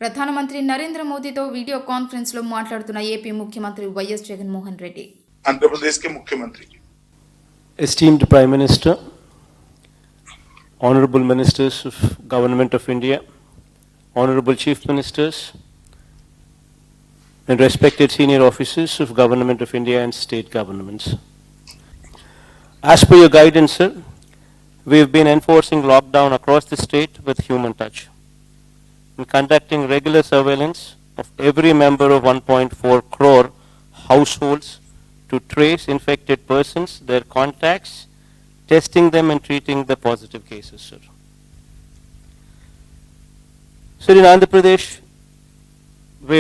ప్రధానమంత్రి నరేంద్ర మోదీతో video conference లో మాట్లాడుతున్న ఏపీ ముఖ్యమంత్రి వైఎస్ జగన్మోహన్ రెడ్డి. ఆంధ్రప్రదేశ్ के मुख्यमंत्री, esteemed Prime Minister, Honorable Ministers of Government of India, Honorable Chief Ministers, and respected senior officers of Government of India and state governments. As per your guidance, sir, we have been enforcing lockdown across the state with human touch and conducting regular surveillance of every member of 1.4 crore households to trace infected persons, their contacts, testing them and treating the positive cases, sir. Sir, in Andhra Pradesh, we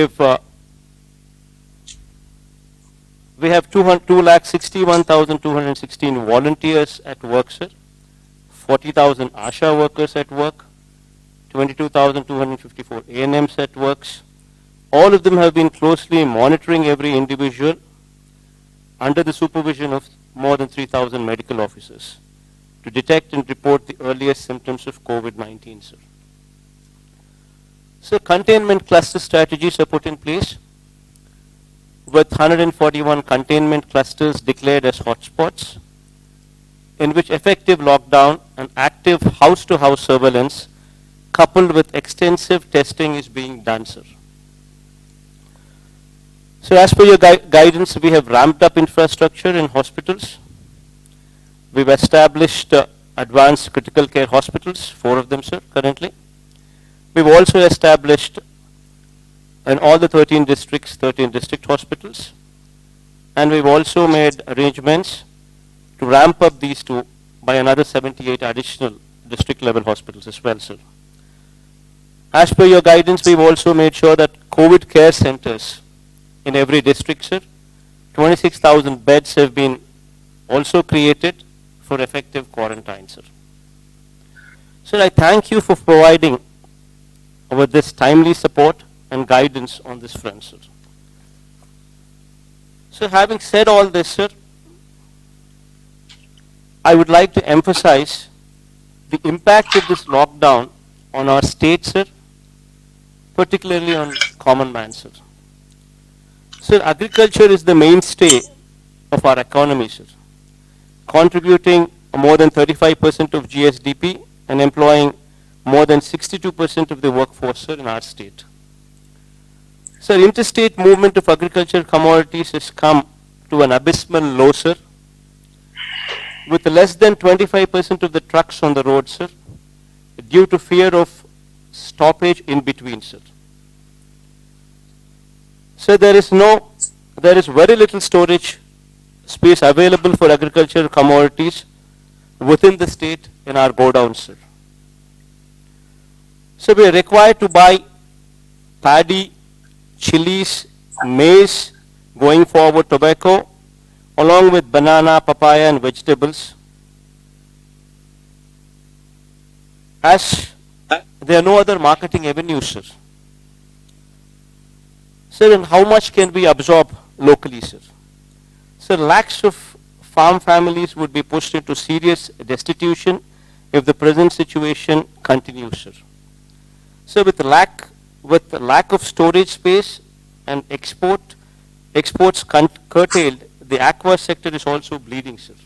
have 2,61,216 volunteers at work, sir. 40,000 ASHA workers at work, 22,254 ANMs at works. All of them have been closely monitoring every individual under the supervision of more than 3,000 medical officers to detect and report the earliest symptoms of COVID-19, sir. So containment cluster strategies are put in place with 141 containment clusters declared as hotspots, in which effective lockdown and active house-to-house surveillance coupled with extensive testing is being done, sir. So as per your guidance, we have ramped up infrastructure in hospitals. We've established advanced critical care hospitals, 4 of them, sir, currently. We've also established in all the 13 districts, 13 district hospitals. And we've also made arrangements to ramp up these two by another 78 additional district level hospitals as well, sir. As per your guidance, we've also made sure that COVID care centers in every district, sir, 26,000 beds have been also created for effective quarantine, sir. Sir, I thank you for providing with this timely support and guidance on this front, sir. So having said all this, sir, I would like to emphasize the impact of this lockdown on our state, sir, particularly on common man, sir. Sir, agriculture is the mainstay of our economy, sir, contributing more than 35% of GSDP and employing more than 62% of the workforce, sir, in our state. Sir, interstate movement of agricultural commodities has come to an abysmal low, sir, with less than 25% of the trucks on the road, sir, due to fear of stoppage in between, sir. So there is very little storage space available for agricultural commodities within the state in our godowns, sir. So we are required to buy paddy, chilies, maize, going forward tobacco, along with banana, papaya and vegetables, as there are no other marketing avenues, sir. Sir, and how much can we absorb locally, sir? Sir, lakhs of farm families would be pushed into serious destitution if the present situation continues, sir. So with the lack of storage space and exports curtailed, the aqua sector is also bleeding, sir.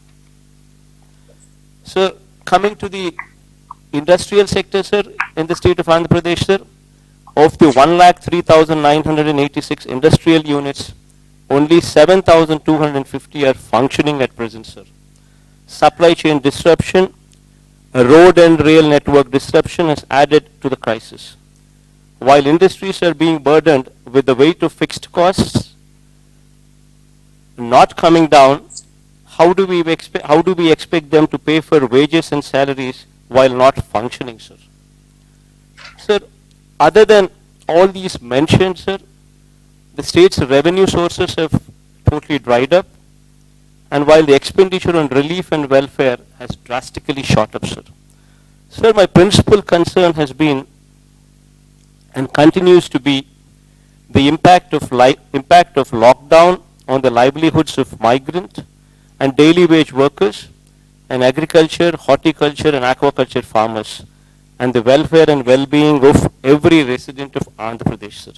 So coming to the industrial sector, sir, in the state of Andhra Pradesh, sir, of the 1,03,986 industrial units, only 7,250 are functioning at present, sir. Supply chain disruption, road and rail network disruption has added to the crisis. While industries are being burdened with the weight of fixed costs not coming down, how do we expect them to pay for wages and salaries while not functioning, sir? Sir, other than all these mentioned, sir, the state's revenue sources have totally dried up, and while the expenditure on relief and welfare has drastically shot up, sir. Sir, my principal concern has been and continues to be the impact of lockdown on the livelihoods of migrant and daily wage workers and agriculture, horticulture and aquaculture farmers and the welfare and well-being of every resident of Andhra Pradesh, sir.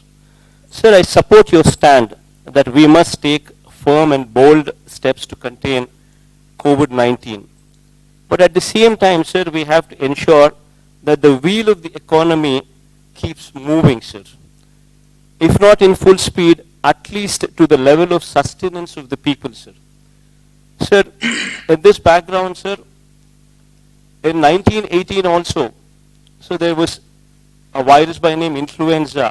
Sir, I support your stand that we must take firm and bold steps to contain COVID-19. But at the same time, sir, we have to ensure that the wheel of the economy keeps moving, sir. If not in full speed, at least to the level of sustenance of the people, sir. Sir, in this background, sir, in 1918 also, so there was a virus by name influenza,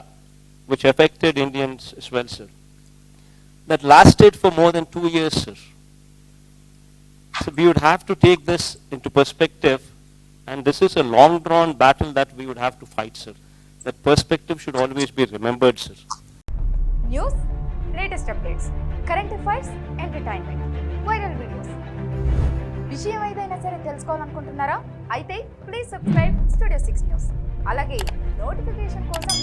which affected Indians as well, sir. That lasted for more than 2 years, sir. So we would have to take this into perspective, and this is a long-drawn battle that we would have to fight, sir. That perspective should always be remembered, sir. News, latest updates, current affairs, entertainment, viral videos. విషయం ఏదైనా సరే తెలుసుకోవాలనుకుంటున్నారా? అయితే please subscribe studio 6 news. అలాగే notification కోసం